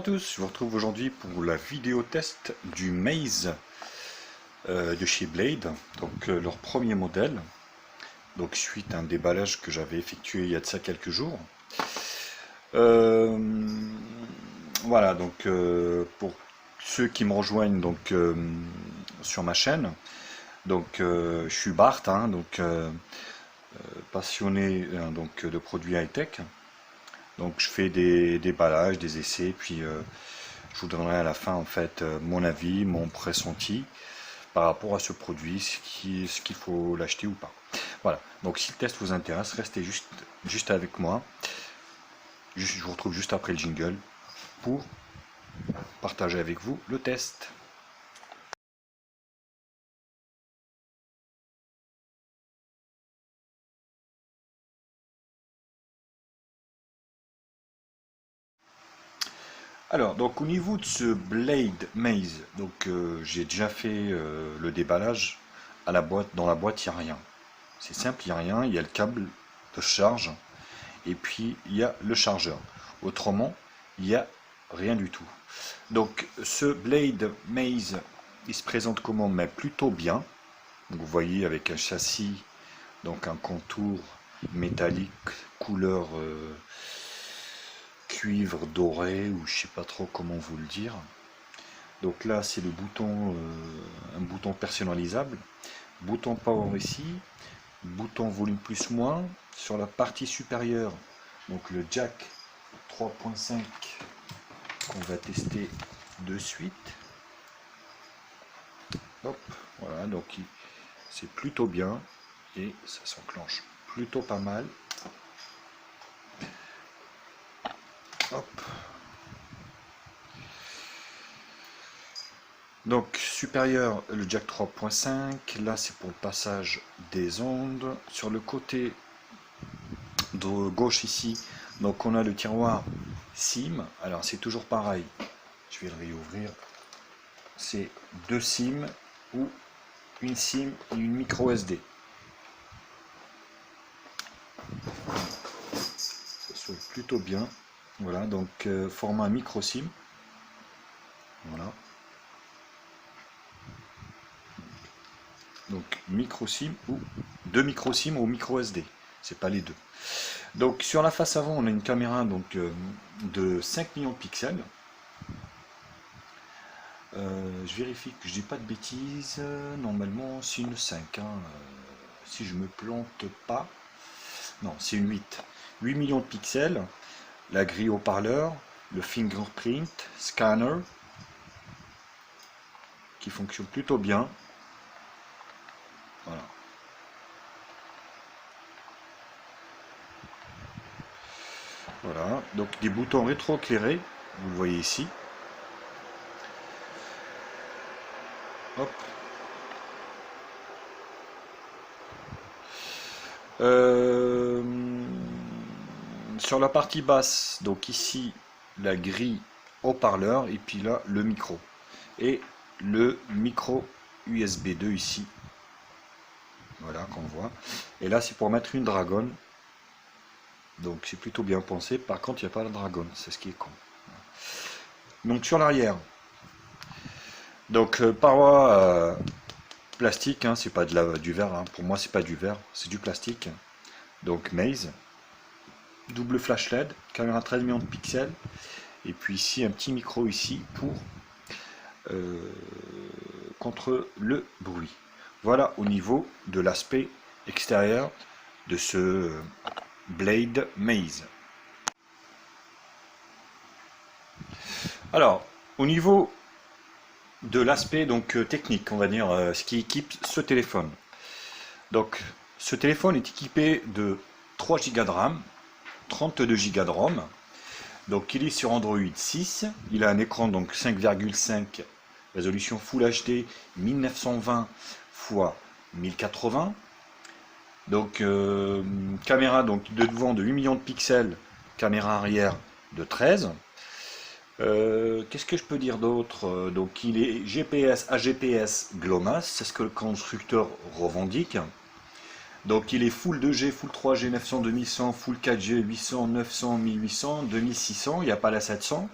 tous, je vous retrouve aujourd'hui pour la vidéo test du Maze de chez Blade, donc leur premier modèle, donc suite à un déballage que j'avais effectué il y a de ça quelques jours. Voilà, donc pour ceux qui me rejoignent donc sur ma chaîne, donc je suis Bart, donc passionné donc de produits high-tech. Donc je fais des déballages, des essais, puis je vous donnerai à la fin en fait mon avis, mon pressenti par rapport à ce produit, ce qu'il faut l'acheter ou pas. Voilà, donc si le test vous intéresse, restez juste avec moi. Je vous retrouve juste après le jingle pour partager avec vous le test. Alors, donc au niveau de ce Blade Maze, donc j'ai déjà fait le déballage à la boîte. Dans la boîte, il n'y a rien. C'est simple, il n'y a rien. Il y a le câble de charge et puis il y a le chargeur. Autrement, il n'y a rien du tout. Donc ce Blade Maze, il se présente comment? Mais plutôt bien. Donc, vous voyez avec un châssis, donc un contour métallique couleur cuivre doré, ou je sais pas trop comment vous le dire. Donc là c'est le bouton, un bouton personnalisable, bouton power ici, bouton volume plus moins. Sur la partie supérieure, donc le jack 3.5 qu'on va tester de suite. Hop, voilà, donc c'est plutôt bien et ça s'enclenche plutôt pas mal. Hop. Donc supérieur, le jack 3.5, là c'est pour le passage des ondes. Sur le côté de gauche ici, donc on a le tiroir SIM. Alors c'est toujours pareil, je vais le réouvrir. C'est deux SIM ou une SIM et une micro SD. Ça sonne plutôt bien. Voilà, donc format micro SIM. Voilà. Donc micro SIM ou deux micro SIM ou micro SD. C'est pas les deux. Donc sur la face avant, on a une caméra donc de 5 millions de pixels. Je vérifie que je dis pas de bêtises. Normalement c'est une 5. Si je me plante pas. Non, c'est une 8. 8 millions de pixels. La grille haut-parleur, le fingerprint scanner qui fonctionne plutôt bien. Voilà. Voilà, donc des boutons rétro-éclairés, vous le voyez ici. Hop. Sur la partie basse, donc ici, la grille haut-parleur, et puis là, le micro. Et le micro USB 2 ici. Voilà, qu'on voit. Et là, c'est pour mettre une dragonne. Donc c'est plutôt bien pensé. Par contre, il n'y a pas la dragonne, c'est ce qui est con. Donc sur l'arrière, donc paroi plastique, c'est pas du verre, pour moi c'est pas du verre, c'est du plastique. Donc Maze, double flash LED, caméra 13 millions de pixels, et puis ici un petit micro ici pour contre le bruit. Voilà au niveau de l'aspect extérieur de ce Blade Maze. Alors, au niveau de l'aspect donc technique, on va dire, ce qui équipe ce téléphone. Donc, ce téléphone est équipé de 3 Go de RAM, 32 Go de ROM. Donc, il est sur Android 6. Il a un écran donc 5,5 résolution Full HD 1920 x 1080. Donc, caméra donc de devant de 8 millions de pixels, caméra arrière de 13. Qu'est-ce que je peux dire d'autre? Donc il est GPS, AGPS GLONASS, c'est ce que le constructeur revendique. Donc il est Full 2G, Full 3G, 900, 2100, Full 4G, 800, 900, 1800, 2600, il n'y a pas la 700.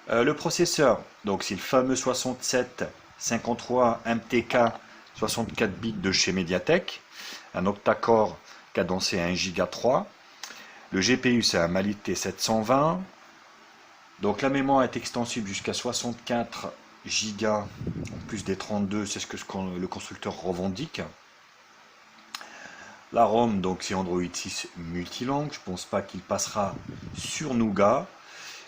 Le processeur, donc c'est le fameux 6753 MTK 64 bits de chez Mediatek, un octa-core cadencé à 1 Go 3. Le GPU c'est un Mali T720. Donc la mémoire est extensible jusqu'à 64 Go en plus des 32, c'est ce que le constructeur revendique. La ROM, donc c'est Android 6 multilangue, je pense pas qu'il passera sur Nougat.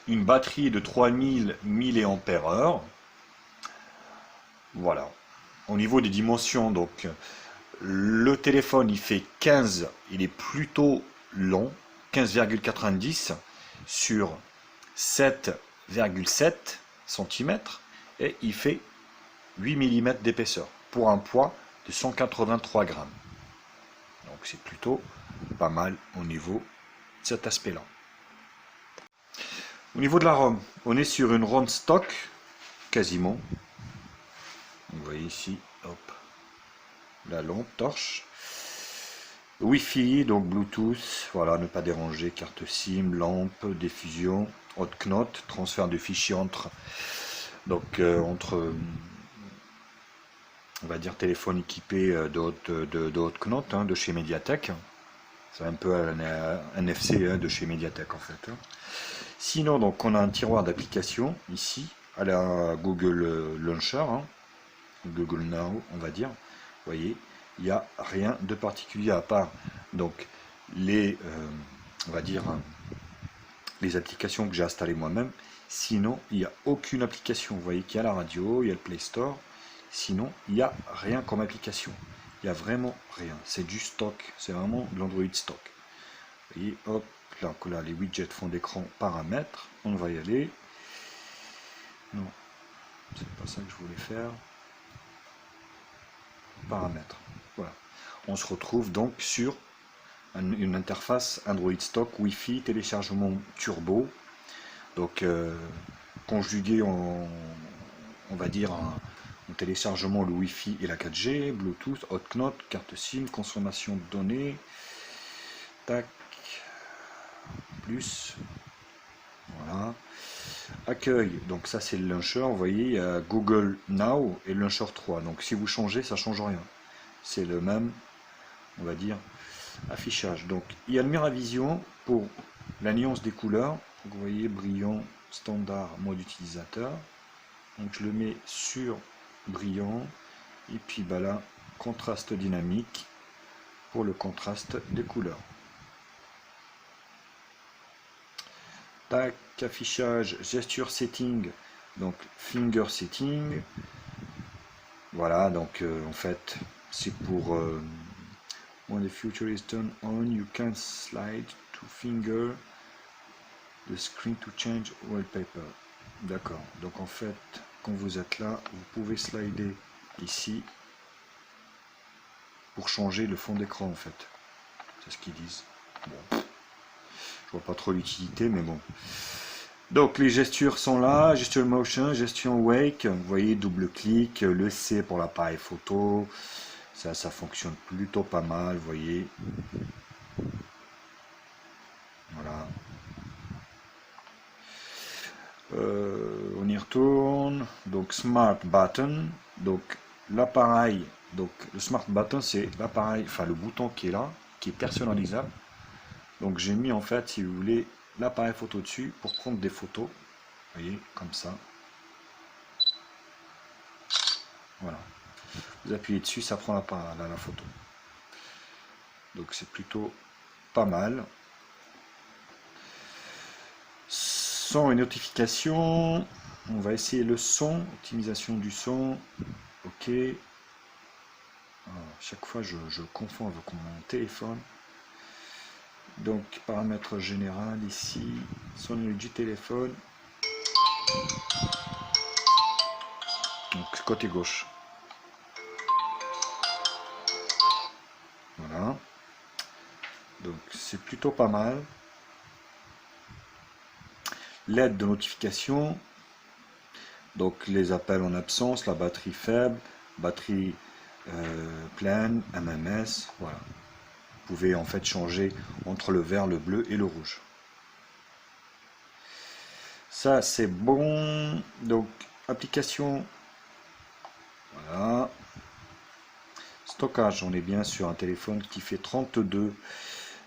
Une batterie de 3000 mAh. Voilà. Au niveau des dimensions, donc le téléphone il fait 15, il est plutôt long, 15,90 sur 7,7 cm et il fait 8 mm d'épaisseur pour un poids de 183 grammes. Donc c'est plutôt pas mal au niveau de cet aspect-là. Au niveau de la ROM, on est sur une ROM stock, quasiment. Vous voyez ici, hop, la lampe torche. Wi-Fi, donc Bluetooth, voilà, ne pas déranger, carte SIM, lampe, diffusion, hot knot, transfert de fichiers entre on va dire téléphone équipé de hot knot de chez Mediatek. C'est un peu un NFC de chez Mediatek en fait. Sinon, donc on a un tiroir d'applications ici à la Google Launcher, Google Now, on va dire. Vous voyez, il n'y a rien de particulier à part donc on va dire les applications que j'ai installées moi-même. Sinon, il n'y a aucune application. Vous voyez qu'il y a la radio, il y a le Play Store. Sinon, il n'y a rien comme application. Il n'y a vraiment rien. C'est du stock. C'est vraiment de l'Android stock. Vous voyez, hop, là, les widgets fond d'écran, paramètres. On va y aller. Non, c'est pas ça que je voulais faire. Paramètres. Voilà. On se retrouve donc sur une interface Android stock, Wi-Fi, téléchargement turbo. Donc, conjugué on va dire en téléchargement le Wi-Fi et la 4G, Bluetooth, hot knot, carte SIM, consommation de données, tac, plus, voilà, accueil, donc ça c'est le launcher, vous voyez, il y a Google Now et le launcher 3, donc si vous changez, ça change rien, c'est le même, on va dire, affichage. Donc il y a le Miravision pour la nuance des couleurs, donc, vous voyez, brillant, standard, mode utilisateur, donc je le mets sur brillant et puis bah là contraste dynamique pour le contraste des couleurs. Tac, affichage, gesture setting, donc finger setting. Voilà, donc en fait c'est pour when the future is turned on, you can slide to finger the screen to change wallpaper. D'accord, donc en fait quand vous êtes là, vous pouvez slider ici pour changer le fond d'écran en fait. C'est ce qu'ils disent. Bon. Je vois pas trop l'utilité, mais bon. Donc les gestures sont là, gesture motion, gestion wake, vous voyez, double clic, le C pour l'appareil photo, ça fonctionne plutôt pas mal, vous voyez. Voilà. On y retourne, donc Smart Button, donc l'appareil, donc le Smart Button c'est l'appareil, enfin le bouton qui est là, qui est personnalisable. Donc j'ai mis en fait, si vous voulez, l'appareil photo dessus pour prendre des photos, vous voyez, comme ça. Voilà. Vous appuyez dessus, ça prend la photo. Donc c'est plutôt pas mal. Son et notification, on va essayer le son, optimisation du son, ok. Alors, chaque fois je confonds avec mon téléphone. Donc paramètres général ici, sonnerie du téléphone. Donc côté gauche. Voilà. Donc c'est plutôt pas mal. L'aide de notification. Donc les appels en absence, la batterie faible, batterie pleine, MMS, voilà. Vous pouvez en fait changer entre le vert, le bleu et le rouge. Ça c'est bon. Donc application, voilà. Stockage, on est bien sur un téléphone qui fait 32.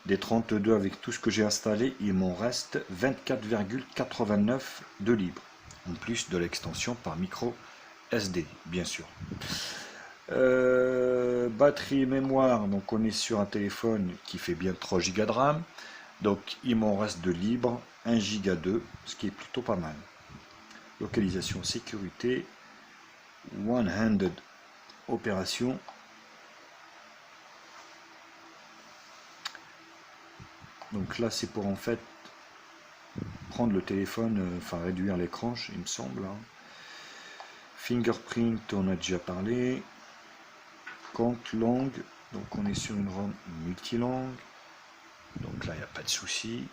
Des 32 avec tout ce que j'ai installé, il m'en reste 24,89 de libre. En plus de l'extension par micro SD, bien sûr. Batterie et mémoire, donc on est sur un téléphone qui fait bien 3 Go de RAM. Donc il m'en reste de libre 1 Go 2, ce qui est plutôt pas mal. Localisation sécurité, one-handed opération. Donc là c'est pour en fait prendre le téléphone, enfin réduire l'écran, il me semble. Hein. Fingerprint, on a déjà parlé. Compte langue, donc on est sur une ROM multilangue. Donc là il n'y a pas de souci.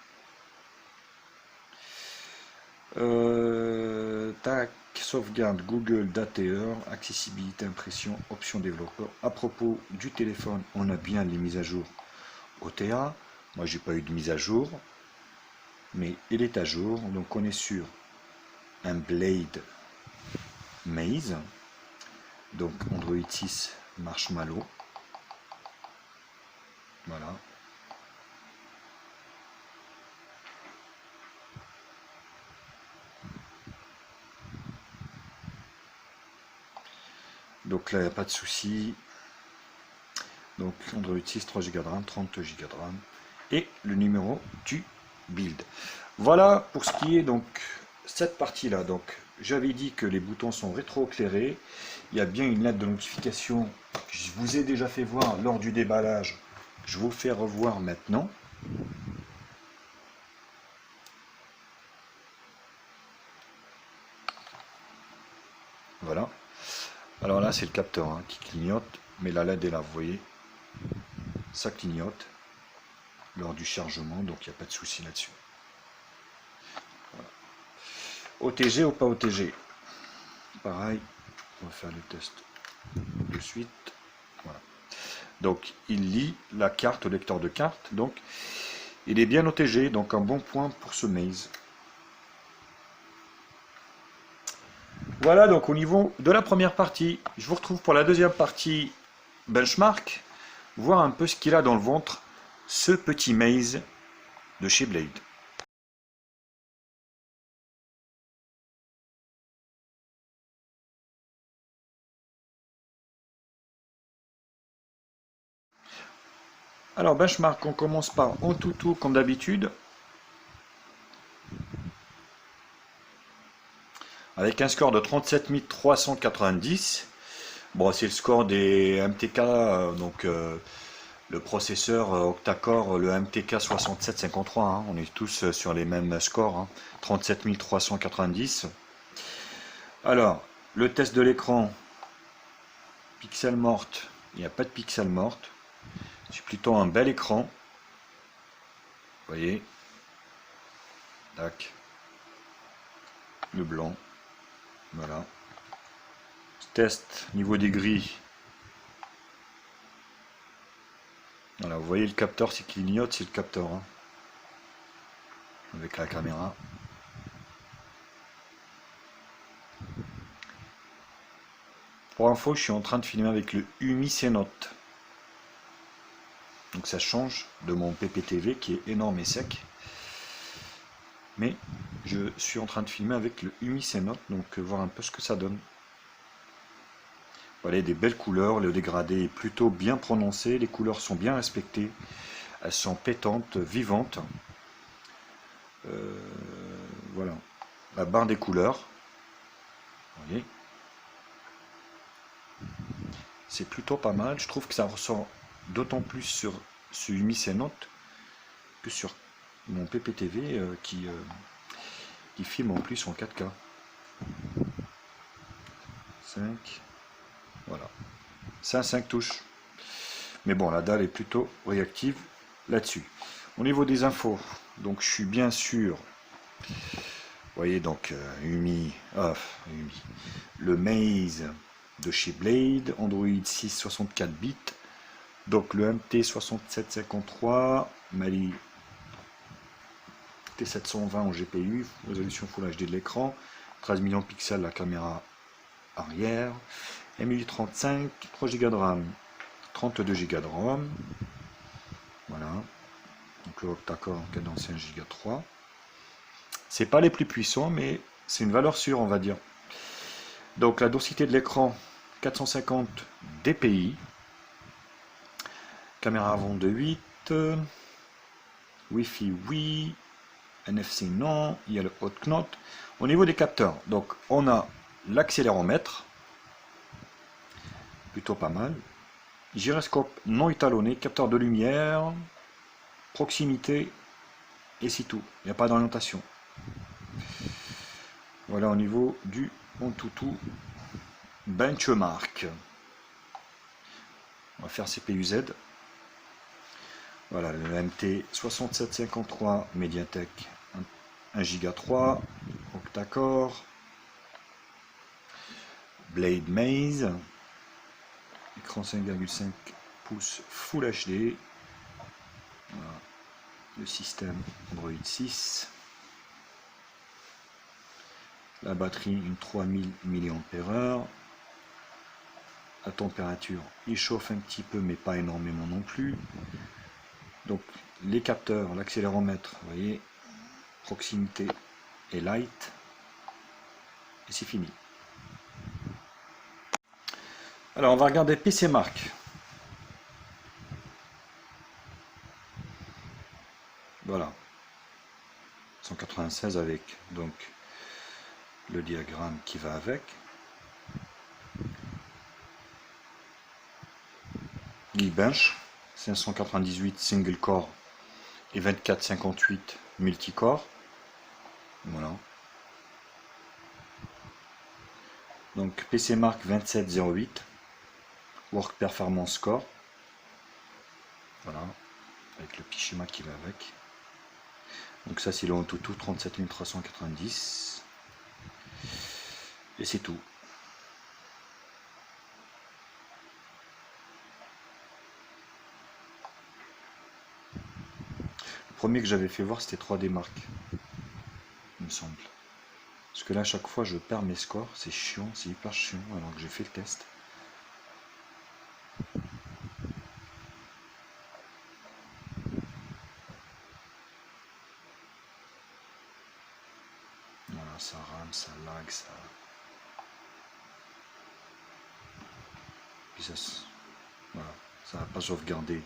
Tac, sauvegarde Google Dateer, accessibilité, impression, option développeur. À propos du téléphone, on a bien les mises à jour OTA. Moi j'ai pas eu de mise à jour, mais il est à jour. Donc on est sur un Blade Maze, donc Android 6 Marshmallow. Voilà. Donc là il n'y a pas de souci. Donc Android 6, 3 Go de RAM, 30 Go de RAM. Et le numéro du build. Voilà pour ce qui est donc cette partie-là. Donc j'avais dit que les boutons sont rétro-éclairés. Il y a bien une lettre de notification que je vous ai déjà fait voir lors du déballage. Je vous fais revoir maintenant. Voilà. Alors là c'est le capteur hein, qui clignote. Mais la LED est là, vous voyez. Ça clignote lors du chargement. Donc il n'y a pas de souci là-dessus. Voilà. OTG ou pas OTG? Pareil, on va faire le test de suite. Voilà. Donc il lit la carte, le lecteur de carte. Donc il est bien OTG, donc un bon point pour ce maze. Voilà donc au niveau de la première partie. Je vous retrouve pour la deuxième partie benchmark. Voir un peu ce qu'il a dans le ventre, ce petit maze de chez Blade. Alors benchmark, on commence par Antutu comme d'habitude. Avec un score de 37 390. Bon, c'est le score des MTK, donc le processeur octa-core, le MTK 6753. Hein, on est tous sur les mêmes scores, hein, 37 390. Alors, le test de l'écran, pixel morte, il n'y a pas de pixel morte. C'est plutôt un bel écran. Vous voyez, tac, le blanc, voilà. Test niveau des grilles. Voilà, vous voyez le capteur, c'est clignote, c'est le capteur. Hein, avec la caméra. Pour info, je suis en train de filmer avec le Umi C-Note. Donc ça change de mon PPTV qui est énorme et sec. Mais je suis en train de filmer avec le Umi C-Note, donc voir un peu ce que ça donne. Voilà, des belles couleurs, le dégradé est plutôt bien prononcé, les couleurs sont bien respectées, elles sont pétantes, vivantes. Voilà, la barre des couleurs, vous voyez, c'est plutôt pas mal. Je trouve que ça ressort d'autant plus sur ce Umi C-Note que sur mon PPTV qui filme en plus en 4K. 5, voilà. C'est un 5 touches. Mais bon, la dalle est plutôt réactive là-dessus. Au niveau des infos, donc je suis bien sûr, vous voyez donc Umi, le Maze de chez Blade, Android 6 64 bits, donc le MT6753, Mali T720 au GPU, résolution Full HD de l'écran, 13 millions de pixels la caméra arrière, M835, 3 Go de RAM, 32 Go de ROM, voilà, donc le octa-core en cadence 1 Go 3. C'est pas les plus puissants, mais c'est une valeur sûre, on va dire. Donc la densité de l'écran 450 dpi, caméra avant de 8, Wi-Fi oui, NFC non, il y a le hot knot. Au niveau des capteurs, donc on a l'accéléromètre, plutôt pas mal, gyroscope non étalonné, capteur de lumière, proximité, et c'est tout, il n'y a pas d'orientation. Voilà au niveau du Antutu benchmark. On va faire CPU-Z. Voilà, le MT6753 Mediatek 1 Go 3, octa-core, Blade Maze, écran 5,5 pouces Full HD, voilà, le système Android 6, la batterie une 3000 mAh, la température il chauffe un petit peu mais pas énormément non plus. Donc les capteurs, l'accéléromètre, vous voyez, proximité et light, et c'est fini. Alors on va regarder PC Mark. Voilà, 196 avec donc le diagramme qui va avec. Geekbench 598 single core et 2458 multicore. Voilà. Donc PC Mark 2708 Work Performance Core. Voilà, avec le petit schéma qui va avec. Donc ça c'est le Antutu 37390 et c'est tout. Le premier que j'avais fait voir c'était 3D Mark, il me semble. Parce que là à chaque fois je perds mes scores, c'est chiant, c'est hyper chiant alors que j'ai fait le test. Voilà, ça rame, ça lag, ça... Puis ça, voilà, ça va pas sauvegarder.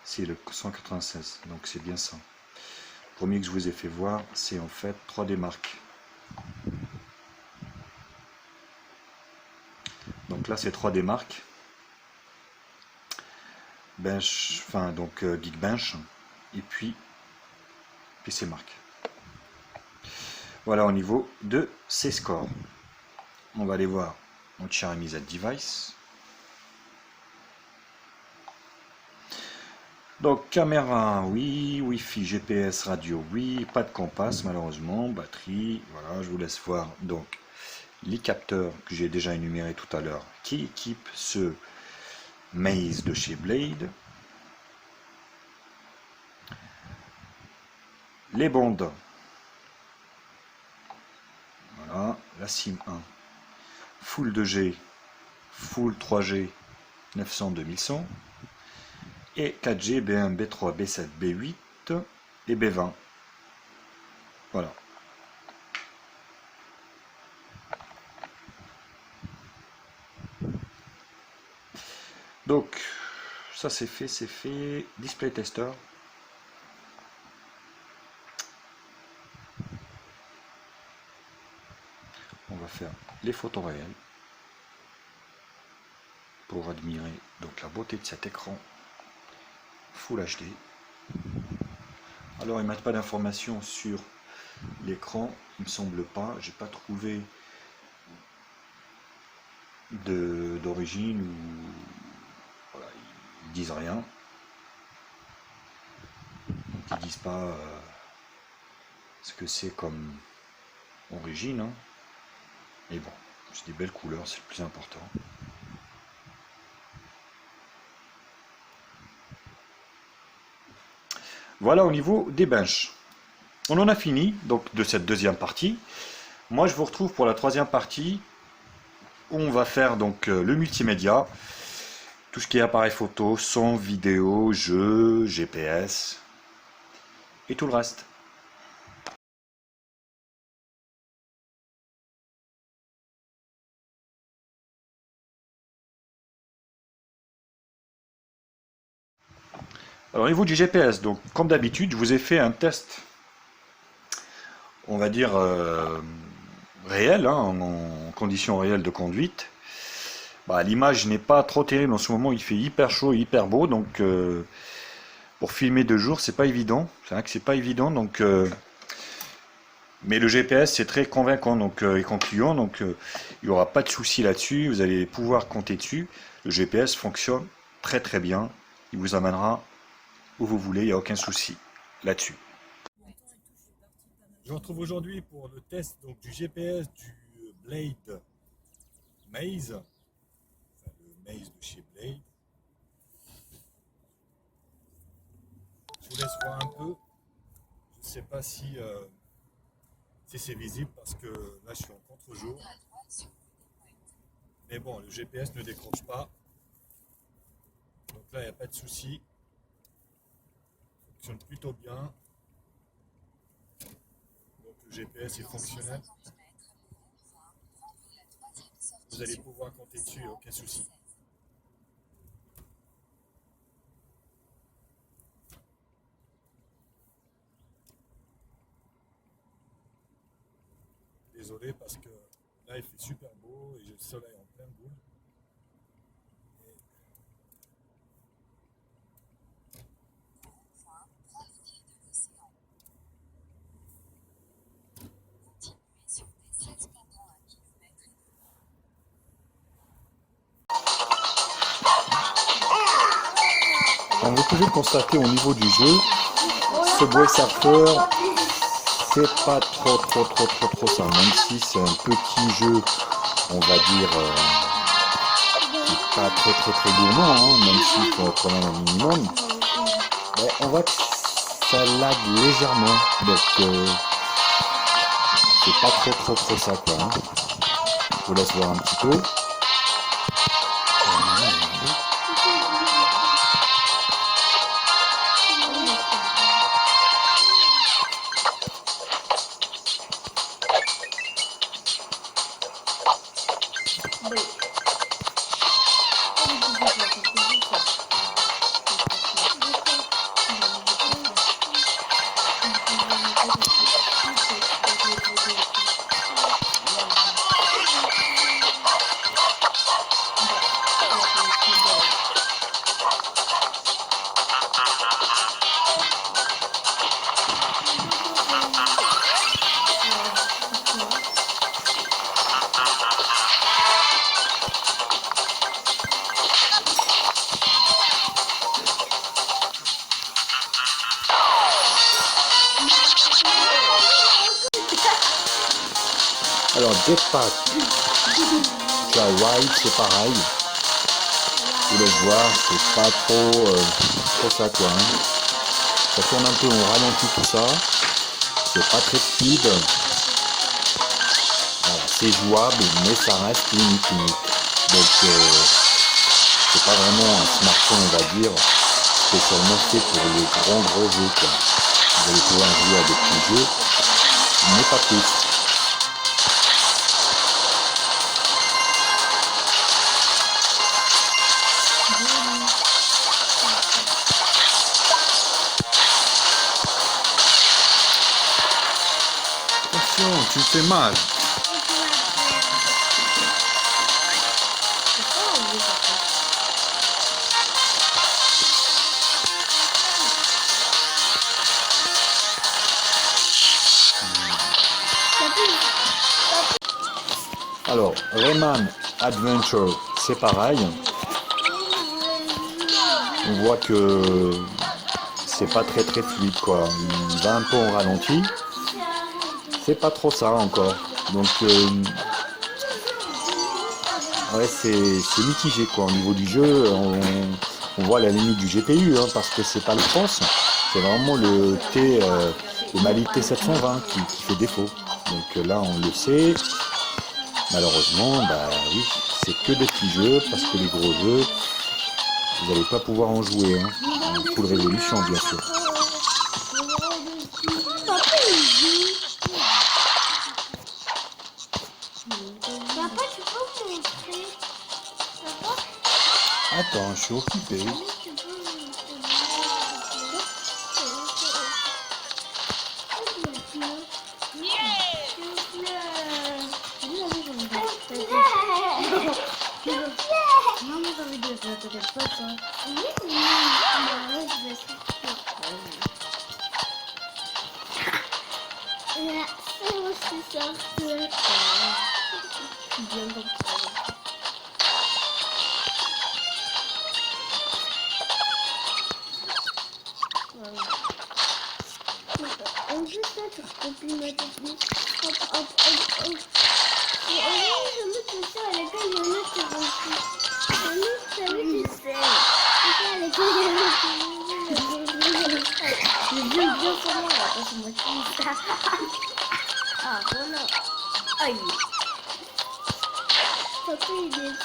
C'est le 196, donc c'est bien ça. Le premier que je vous ai fait voir, c'est en fait 3D Mark. Donc là c'est 3D Mark. Bench, enfin donc Geekbench, et puis PC Mark. Voilà au niveau de ces scores. On va aller voir mon Xiaomi Z Device. Donc caméra, oui, Wi-Fi, GPS, radio, oui, pas de compas malheureusement, batterie, voilà, je vous laisse voir donc les capteurs que j'ai déjà énumérés tout à l'heure qui équipent ce Maze de chez Blade. Les bandes, voilà, la SIM 1, Full 2G, Full 3G, 900, 2100, et 4G, B1, B3, B7, B8 et B20. Voilà. Donc, ça c'est fait, c'est fait. Display tester. On va faire les photos réelles pour admirer donc la beauté de cet écran Full HD. Alors ils ne mettent pas d'informations sur l'écran, il me semble pas, j'ai pas trouvé d'origine ou voilà, ils disent rien. Donc ils disent pas ce que c'est comme origine, hein. Mais bon, c'est des belles couleurs, c'est le plus important. Voilà au niveau des benches. On en a fini donc de cette deuxième partie. Moi je vous retrouve pour la troisième partie où on va faire donc le multimédia, tout ce qui est appareil photo, son, vidéo, jeux, GPS et tout le reste. Alors au niveau du GPS, donc comme d'habitude, je vous ai fait un test, on va dire réel, hein, en conditions réelles de conduite. Bah, l'image n'est pas trop terrible en ce moment, il fait hyper chaud, hyper beau, donc pour filmer de jour, c'est pas évident. C'est vrai que c'est pas évident, donc mais le GPS c'est très convaincant donc, et concluant, donc il n'y aura pas de souci là-dessus, vous allez pouvoir compter dessus. Le GPS fonctionne très très bien, il vous amènera où vous voulez, il n'y a aucun souci là-dessus. Je vous retrouve aujourd'hui pour le test donc, du GPS du Blade Maze, enfin le Maze de chez Blade. Je vous laisse voir un peu, je ne sais pas si c'est visible parce que là je suis en contre-jour. Mais bon, le GPS ne décroche pas. Donc là, il n'y a pas de souci. Il fonctionne plutôt bien. Donc le GPS est fonctionnel. Vous allez pouvoir compter dessus, aucun souci. Désolé parce que là il fait super beau et j'ai le soleil en pleine boule. Comme vous pouvez le constater au niveau du jeu, ce Subway Surfer, c'est pas trop ça, même si c'est un petit jeu, on va dire, pas très gourmand, hein, même s'il faut quand même un minimum, mais on voit que ça lag légèrement, donc c'est pas trop ça quoi. Hein. Je vous laisse voir un petit peu. Alors Jetpack, Ride c'est pareil. Vous laisse voir, c'est pas trop ça quoi. Hein. Ça tourne un peu, on ralentit tout ça. C'est pas très speed. Voilà, c'est jouable, mais ça reste limite. Donc c'est pas vraiment un smartphone on va dire, spécialement fait pour les gros jeux quoi. Vous allez pouvoir jouer à des petits jeux, mais pas plus. Attention, tu fais mal. Alors, Rayman Adventure, c'est pareil. On voit que c'est pas très fluide quoi. Il va un peu en ralenti. C'est pas trop ça encore. Donc ouais, c'est mitigé quoi. Au niveau du jeu, on voit la limite du GPU hein, parce que c'est pas le France, c'est vraiment le le Mali T720 qui fait défaut. Donc là on le sait, malheureusement, bah oui, c'est que des petits jeux, parce que les gros jeux, vous n'allez pas pouvoir en jouer, hein. En full résolution bien sûr. Papa, tu peux me montrer? Papa? Attends, je suis occupé. Tu peux Maman, j'ai envie de faire peut-être pas ça. Oui, je vais ça aussi sortir. Bien comme ça. En plus, là, tu recopies ma technique. Hop, hop, hop, hop. Et en vrai, je me mets ça à l'école, il y en a qui vont aussi. Et nous, ça veut tu sais. C'est ça, à l'école, il y en a qui vont. Je dis bien pour moi, là, parce que moi, je fais ça. Ah, voilà. Aïe. Papa, il est...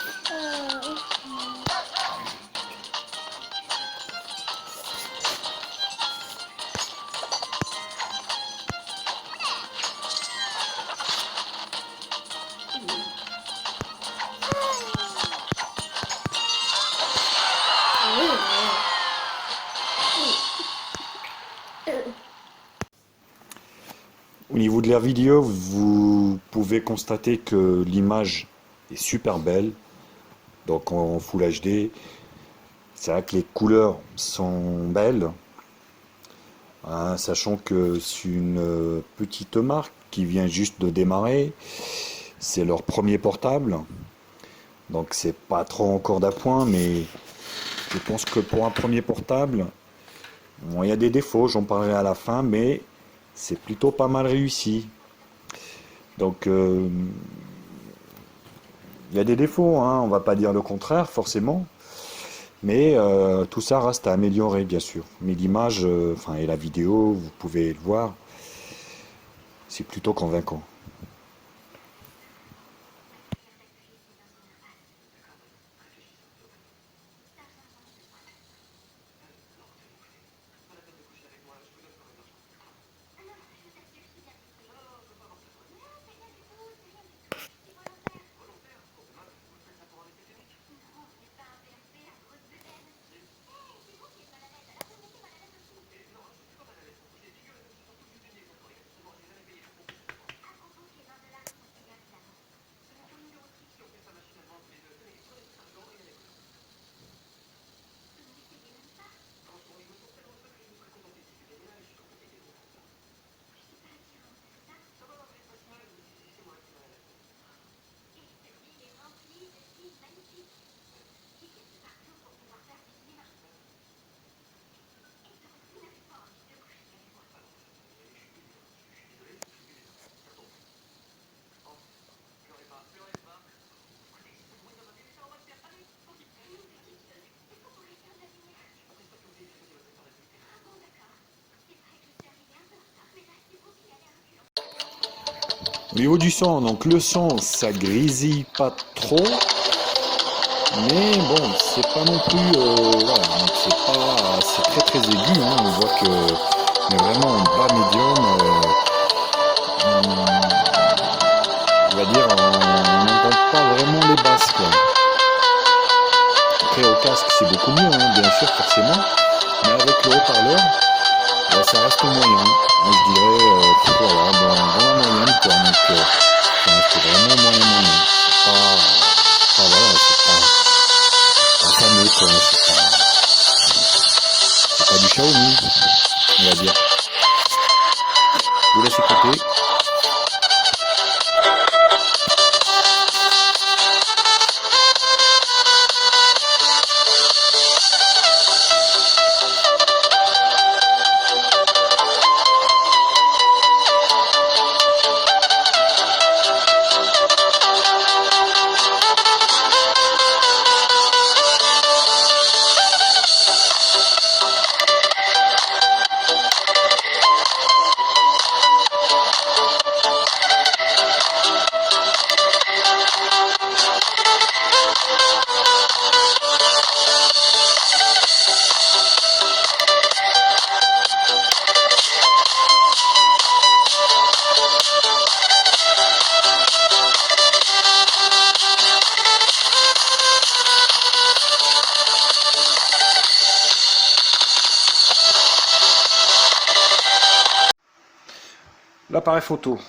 Au niveau de la vidéo, vous pouvez constater que l'image est super belle, donc en Full HD. C'est vrai que les couleurs sont belles, hein, sachant que c'est une petite marque qui vient juste de démarrer. C'est leur premier portable, donc c'est pas trop encore d'appoint, mais je pense que pour un premier portable, bon, il y a des défauts, j'en parlerai à la fin, mais c'est plutôt pas mal réussi. Donc il y a des défauts, hein, on va pas dire le contraire forcément, mais tout ça reste à améliorer bien sûr. Mais l'image, enfin et la vidéo, vous pouvez le voir, c'est plutôt convaincant. Au niveau du son, donc le son, ça grésille pas trop, mais bon, c'est pas non plus, voilà, donc c'est très très aigu, hein, on voit que on est vraiment en bas médium, on va dire, on n'entend pas vraiment les basses, quoi. Après au casque c'est beaucoup mieux, hein, bien sûr forcément, mais avec le haut-parleur, ça reste moyen. Moi, je dirais voilà, dans la moyenne quoi. Donc ça reste vraiment moyen. C'est pas fameux quoi. C'est pas du Xiaomi, on va dire. Je vous laisse écouter. l'appareil photo.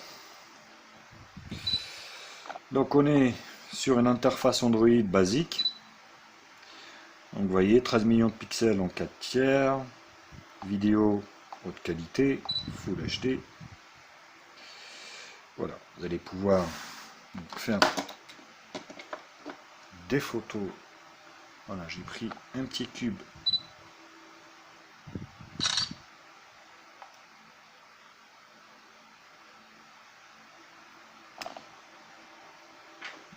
Donc on est sur une interface Android basique. Donc vous voyez 13 millions de pixels en 4 tiers, vidéo haute qualité, Full HD. Voilà, vous allez pouvoir faire des photos. Voilà, j'ai pris un petit cube.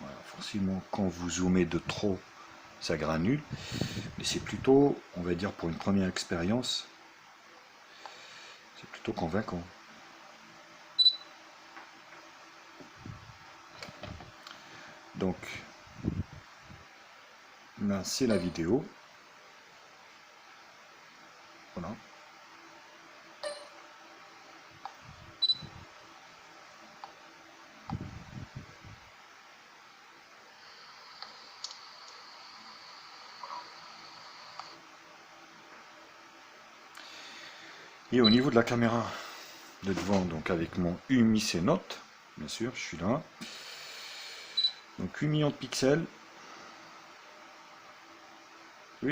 Voilà, forcément quand vous zoomez de trop, ça granule. Mais c'est plutôt, on va dire pour une première expérience, c'est plutôt convaincant. Donc là c'est la vidéo. Voilà. Et au niveau de la caméra de devant, donc avec mon Umi C Note, bien sûr, je suis là. Donc 8 millions de pixels.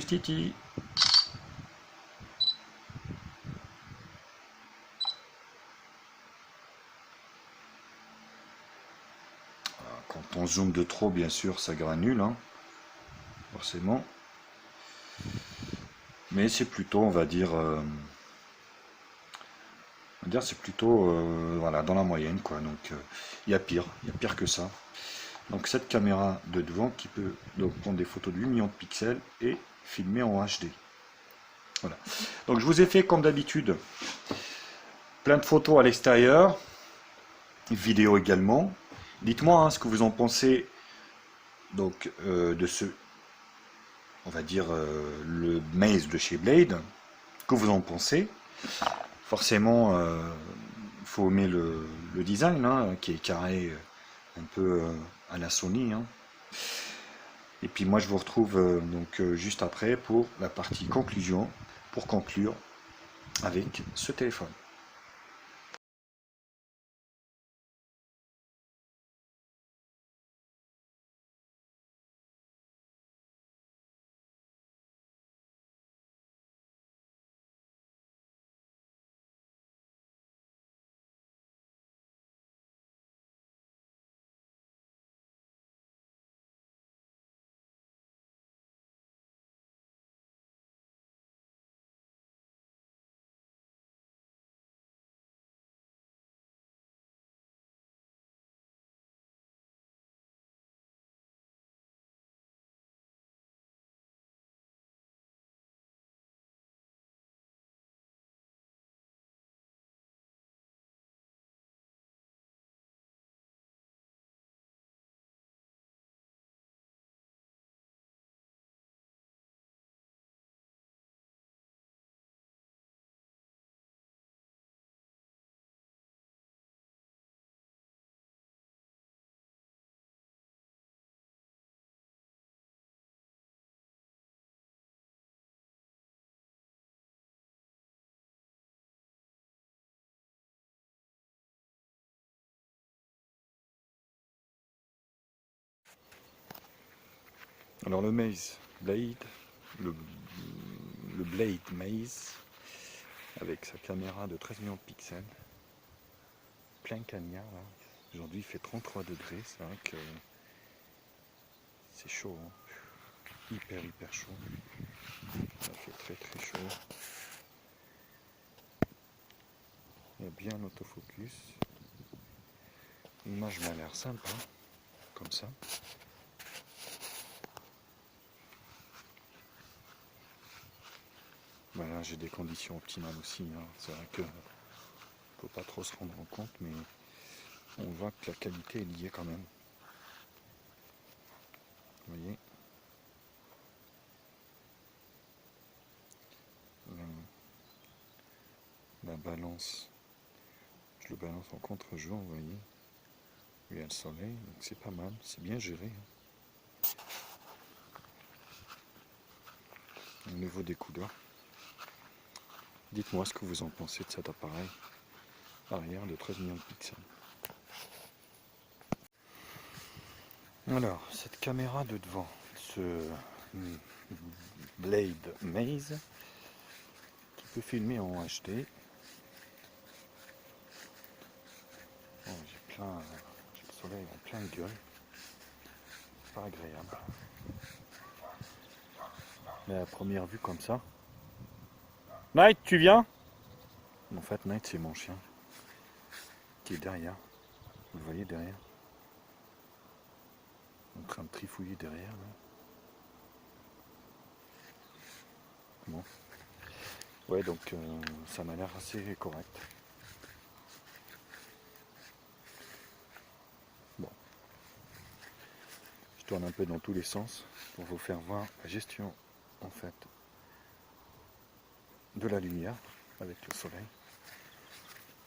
Titi. Quand on zoome de trop, bien sûr, ça granule, hein, forcément. Mais c'est plutôt, on va dire c'est plutôt voilà, dans la moyenne, quoi. Donc il y a pire que ça. Donc cette caméra de devant qui peut donc prendre des photos de 8 millions de pixels et filmer en HD. Voilà. Donc je vous ai fait comme d'habitude plein de photos à l'extérieur, vidéo également. Dites-moi hein, ce que vous en pensez donc de ce, on va dire le Maze de chez Blade. Que vous en pensez? Forcément, il faut aimer le design hein, qui est carré un peu à la Sony. Hein. Et puis moi je vous retrouve donc juste après pour la partie conclusion, pour conclure avec ce téléphone. Alors le Maze Blade, le Blade Maze, avec sa caméra de 13 millions de pixels, plein cagnard. Aujourd'hui il fait 33 degrés, c'est vrai que c'est chaud, hein. Hyper chaud. Ça fait très chaud. Il y a bien l'autofocus. L'image m'a l'air sympa, comme ça. Voilà, j'ai des conditions optimales aussi. Hein. C'est vrai que faut pas trop se rendre en compte, mais on voit que la qualité est liée quand même. Vous voyez, la balance, je le balance en contre-jour, vous voyez. Il y a le soleil, donc c'est pas mal, c'est bien géré. Au niveau des couleurs, dites-moi ce que vous en pensez de cet appareil. arrière de 13 millions de pixels. Alors, cette caméra de devant, ce Blade Maze, qui peut filmer en HD. Oh, j'ai le soleil en pleine gueule. Pas agréable. Mais à première vue comme ça. Night, tu viens? En fait, Night, c'est mon chien qui est derrière. Vous le voyez derrière? En train de trifouiller derrière. Là. Bon. Ouais, donc ça m'a l'air assez correct. Bon. Je tourne un peu dans tous les sens pour vous faire voir la gestion en fait de la lumière avec le soleil.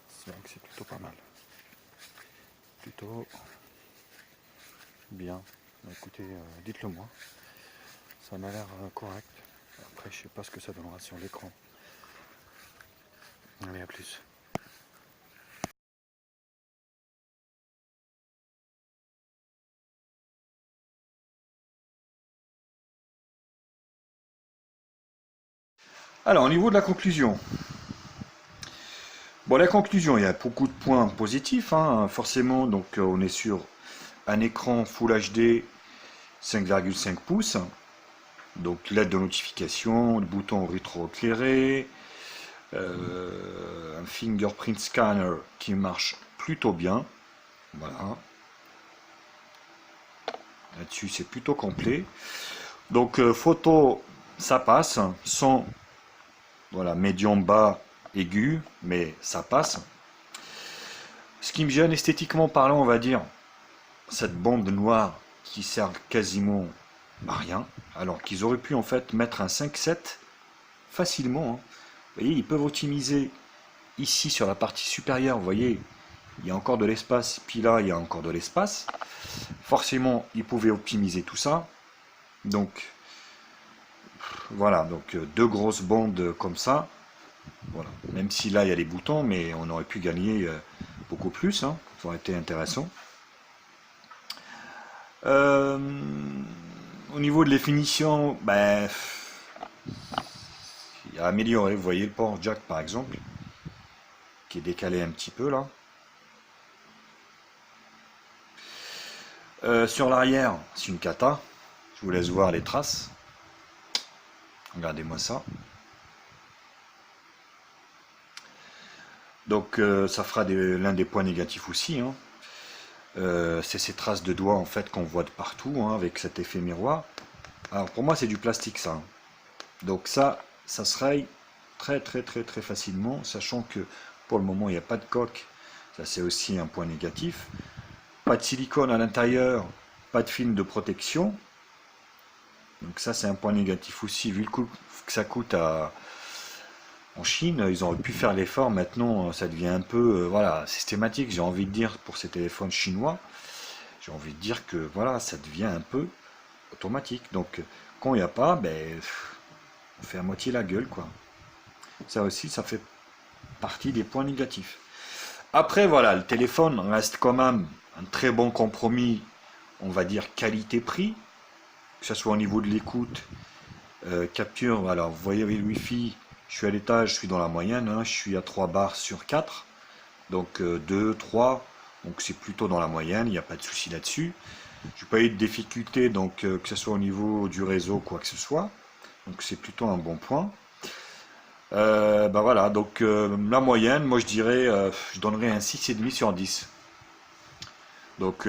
C'est vrai que c'est plutôt pas mal. Plutôt bien. Écoutez, dites-le moi. Ça m'a l'air correct. Après, je sais pas ce que ça donnera sur l'écran. Allez, à plus. Alors, au niveau de la conclusion. Bon, la conclusion, il y a beaucoup de points positifs. Hein. Forcément, donc on est sur un écran Full HD 5,5 pouces. Donc l'aide de notification, le bouton rétro-éclairé, un fingerprint scanner qui marche plutôt bien. Voilà. Là-dessus, c'est plutôt complet. Donc photo, ça passe. Son, voilà, médium bas, aigu, mais ça passe. Ce qui me gêne esthétiquement parlant, on va dire, cette bande noire qui sert quasiment à rien, alors qu'ils auraient pu en fait mettre un 5.7 facilement. Hein. Vous voyez, ils peuvent optimiser ici sur la partie supérieure, vous voyez, il y a encore de l'espace, puis là, il y a encore de l'espace. Forcément, ils pouvaient optimiser tout ça. Donc, voilà, donc deux grosses bandes comme ça. Voilà. Même si là, il y a les boutons, mais on aurait pu gagner beaucoup plus. Hein. Ça aurait été intéressant. Au niveau de les finitions, ben, il y a amélioré. Vous voyez le port jack par exemple, qui est décalé un petit peu là. Sur l'arrière, c'est une cata. Je vous laisse voir les traces. Regardez-moi ça. Donc ça fera l'un des points négatifs aussi. Hein. C'est ces traces de doigts en fait qu'on voit de partout hein, avec cet effet miroir. Alors pour moi c'est du plastique ça. Hein. Donc ça se raye très facilement, sachant que pour le moment il n'y a pas de coque. Ça c'est aussi un point négatif. Pas de silicone à l'intérieur, pas de film de protection. Donc ça c'est un point négatif aussi, vu le coût que ça coûte en Chine, ils auraient pu faire l'effort. Maintenant ça devient un peu voilà, systématique, j'ai envie de dire, pour ces téléphones chinois. J'ai envie de dire que voilà, ça devient un peu automatique. Donc quand il n'y a pas, ben, on fait à moitié la gueule quoi. Ça aussi, ça fait partie des points négatifs. Après voilà, le téléphone reste quand même un très bon compromis, on va dire qualité-prix, que ce soit au niveau de l'écoute, capture, alors vous voyez avec le Wi-Fi, je suis à l'étage, je suis dans la moyenne, hein, je suis à 3 bars sur 4, donc 2, 3, donc c'est plutôt dans la moyenne, il n'y a pas de souci là-dessus. Je n'ai pas eu de difficulté, donc que ce soit au niveau du réseau, quoi que ce soit, donc c'est plutôt un bon point. Ben voilà, donc la moyenne, moi je dirais, je donnerais un 6,5 sur 10. Donc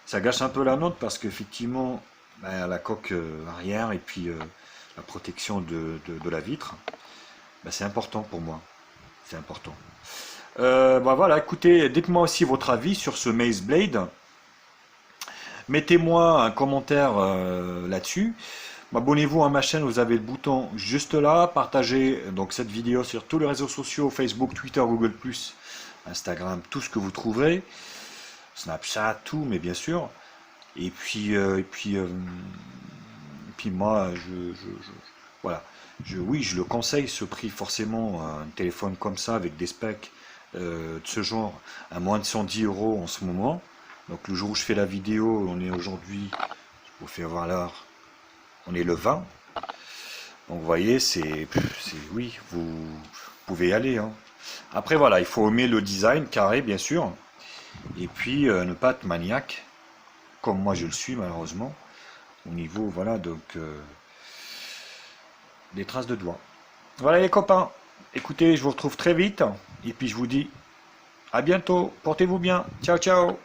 ça gâche un peu la note parce qu'effectivement, ben, la coque arrière et puis la protection de la vitre, ben, c'est important pour moi. C'est important. Ben voilà, écoutez, dites-moi aussi votre avis sur ce Maze Blade. Mettez-moi un commentaire là-dessus. Abonnez-vous à ma chaîne, vous avez le bouton juste là. Partagez donc cette vidéo sur tous les réseaux sociaux, Facebook, Twitter, Google+, Instagram, tout ce que vous trouverez. Snapchat, tout, mais bien sûr. Et puis moi, voilà. Oui, je le conseille, ce prix, forcément, un téléphone comme ça, avec des specs de ce genre à moins de 110 € en ce moment. Donc le jour où je fais la vidéo, on est aujourd'hui, je vous fais voir l'heure, on est le 20. Donc vous voyez, oui, vous pouvez y aller. Hein. Après voilà, il faut aimer le design carré bien sûr. Et puis ne pas être maniaque, comme moi je le suis malheureusement. Au niveau, voilà, donc des traces de doigts. Voilà les copains, écoutez, je vous retrouve très vite. Et puis je vous dis à bientôt, portez-vous bien, ciao ciao.